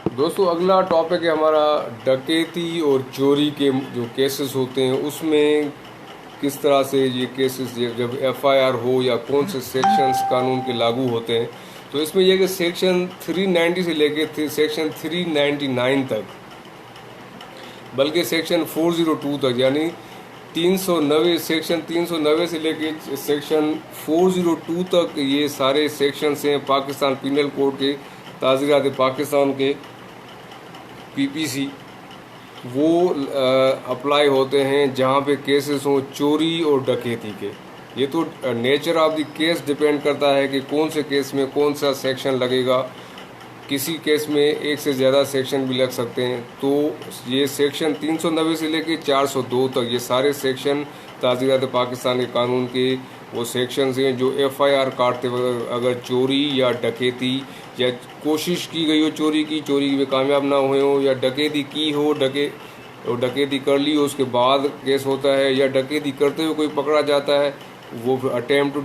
दोस्तों अगला टॉपिक है हमारा डकैती और चोरी के जो केसेस होते हैं उसमें किस तरह से ये केसेस जब एफआईआर हो या कौन से सेक्शंस कानून के लागू होते हैं। तो इसमें यह कि सेक्शन 390 से लेके सेक्शन 399 तक, बल्कि सेक्शन 402 तक, यानी 390 सेक्शन 390 से लेके सेक्शन 402 तक ये सारे सेक्शंस हैं पाकिस्तान पीनल कोड के, ताज़ीरात पाकिस्तान के पीपीसी, वो अप्लाई होते हैं जहाँ पे केसेस हों चोरी और डकैती के। ये तो nature of the case depend करता है कि कौन से केस में कौन सा सेक्शन लगेगा। किसी केस में एक से ज़्यादा सेक्शन भी लग सकते हैं। तो ये सेक्शन 390 से लेके 402 तक ये सारे सेक्शन ताज़ीरात पाकिस्तान के कानून के वो सेक्शंस हैं जो एफआईआर काटते वक्त अगर चोरी या डकैती या कोशिश की गई हो चोरी में कामयाब ना हुए हो, या डकैती की हो, डकैती कर ली हो उसके बाद केस होता है, या डकैती करते हुए कोई पकड़ा जाता है, वो अटेम्प्ट टू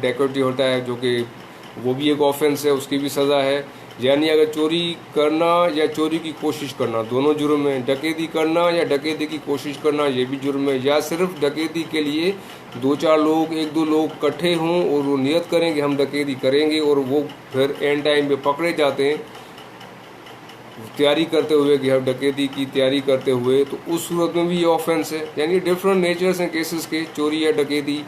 डकैती होता है, जो कि वो भी एक ऑफेंस है, उसकी भी सज़ा है। यानी अगर चोरी करना या चोरी की कोशिश करना दोनों जुर्म है। डकैती करना या डकैती की कोशिश करना ये भी जुर्म है। या सिर्फ डकैती के लिए दो चार लोग, एक दो लोग इकट्ठे हों और वो नियत करें कि हम डकैती करेंगे, और वो फिर एंड टाइम पे पकड़े जाते हैं तैयारी करते हुए कि हम डकैती की तैयारी करते हुए, तो उस सूरत में भी ये ऑफेंस है। यानी डिफरेंट नेचर्स हैं केसेस के, चोरी या डकैती।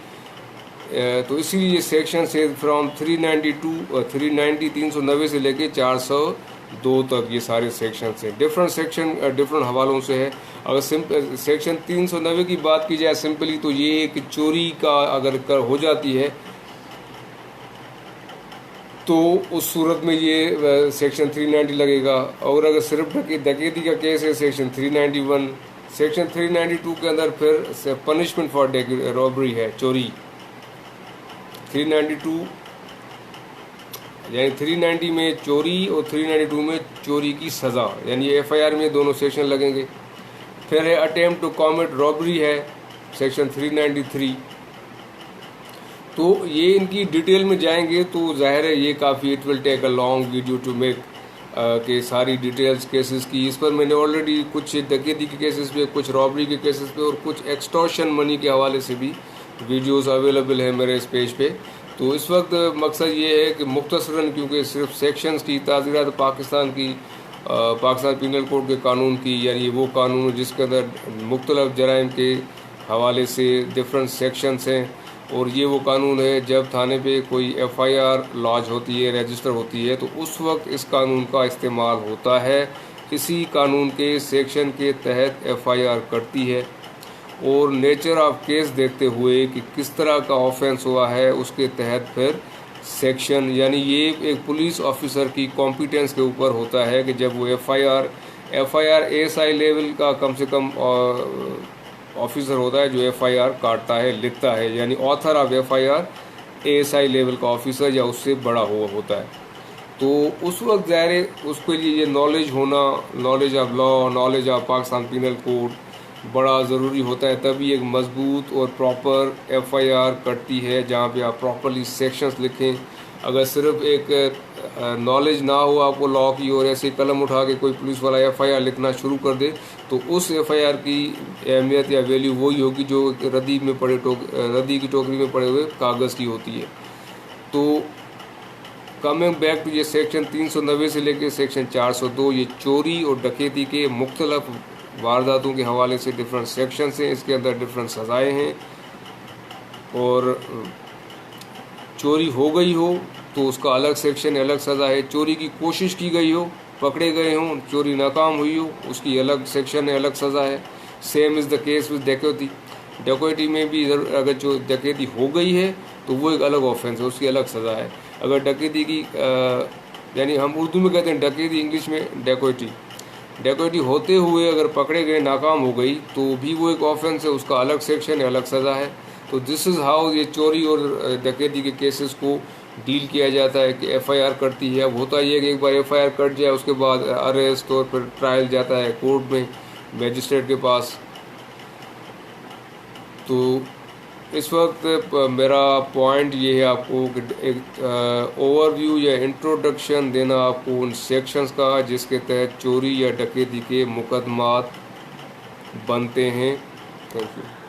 तो इसीलिए सेक्शन से फ्रॉम 390 से लेके 402 तक ये सारे सेक्शन हैं। डिफरेंट सेक्शन डिफरेंट हवालों से है। अगर सेक्शन 390 की बात की जाए सिंपली, तो ये कि चोरी का अगर हो जाती है तो उस सूरत में ये सेक्शन 390 लगेगा। और अगर सिर्फ डकैती का केस है सेक्शन 391। सेक्शन 392 के अंदर फिर पनिशमेंट फॉर रॉबरी है, चोरी। 392 यानी 390 में चोरी और 392 में चोरी की सज़ा, यानी एफआईआर में दोनों सेक्शन लगेंगे। फिर है अटेम्प्ट टू कॉमिट रॉबरी है सेक्शन 393। तो ये इनकी डिटेल में जाएंगे तो जाहिर है ये काफ़ी it will take a long video to make के सारी डिटेल्स केसेस की। इस पर मैंने ऑलरेडी कुछ डकैती के केसेस पे, कुछ रॉबरी के केसेस पे और कुछ एक्सटॉर्शन मनी के हवाले से भी वीडियोस अवेलेबल है मेरे इस पेज पे। तो इस वक्त मकसद ये है कि मुख्तसरन, क्योंकि सिर्फ सेक्शंस की ताज़ीरात पाकिस्तान की पाकिस्तान पीनल कोड के कानून की, यानी वो कानून जिसके अंदर मुख्तलिफ जराइम के हवाले से डिफरेंट सेक्शंस हैं, और ये वो कानून है जब थाने पे कोई एफआईआर लॉन्च होती है, रजिस्टर होती है, तो उस वक्त इस कानून का इस्तेमाल होता है। इसी कानून के सेक्शन के तहत एफआईआर करती है, और नेचर ऑफ केस देखते हुए कि किस तरह का ऑफेंस हुआ है उसके तहत फिर सेक्शन, यानी ये एक पुलिस ऑफिसर की कॉम्पिटेंस के ऊपर होता है कि जब वो एफआईआर एएसआई लेवल का कम से कम ऑफिसर होता है जो एफआईआर काटता है, लिखता है, यानी author of FIR ASI level का ऑफिसर या उससे बड़ा होता है। तो उस वक्त ज़ाहिर उसके लिए ये नॉलेज होना, knowledge of law, knowledge of Pakistan penal code बड़ा ज़रूरी होता है। तभी एक मजबूत और प्रॉपर एफआईआर कटती है जहाँ पे आप प्रॉपरली सेक्शंस लिखें। अगर सिर्फ एक नॉलेज ना हो आपको लॉ की, और ऐसे कलम उठा के कोई पुलिस वाला एफआईआर लिखना शुरू कर दे, तो उस एफआईआर की अहमियत या वैल्यू वही होगी जो रद्दी की टोकरी में पड़े हुए कागज़ की होती है। तो कमिंग बैक टू ये सेक्शन 390 से लेकर सेक्शन 402, ये चोरी और डकैती के मुख्तलिफ वारदातों के हवाले से डिफरेंट सेक्शंस हैं। इसके अंदर डिफरेंट सज़ाएँ हैं, और चोरी हो गई हो तो उसका अलग सेक्शन, अलग सज़ा है। चोरी की कोशिश की गई हो, पकड़े गए हों, चोरी नाकाम हुई हो, उसकी अलग सेक्शन है, अलग सज़ा है। Same is the case with डकैती। डकैती में भी अगर जो डकैती हो गई है तो वो एक अलग ऑफेंस है, उसकी अलग सज़ा है। अगर डकैती की यानी हम उर्दू में कहते हैं डकैती, इंग्लिश में डकैती होते हुए अगर पकड़े गए, नाकाम हो गई, तो भी वो एक ऑफेंस है, उसका अलग सेक्शन है, अलग सज़ा है। तो दिस इज़ हाउ ये चोरी और डकैती के केसेस को डील किया जाता है कि एफआईआर करती है। अब होता ये है कि एक बार एफआईआर कट जाए उसके बाद अरेस्ट और फिर ट्रायल जाता है कोर्ट में, मजिस्ट्रेट के पास। तो इस वक्त मेरा पॉइंट ये है आपको एक ओवरव्यू या इंट्रोडक्शन देना आपको उन सेक्शंस का जिसके तहत चोरी या डकैती के मुकदमात बनते हैं। Thank you.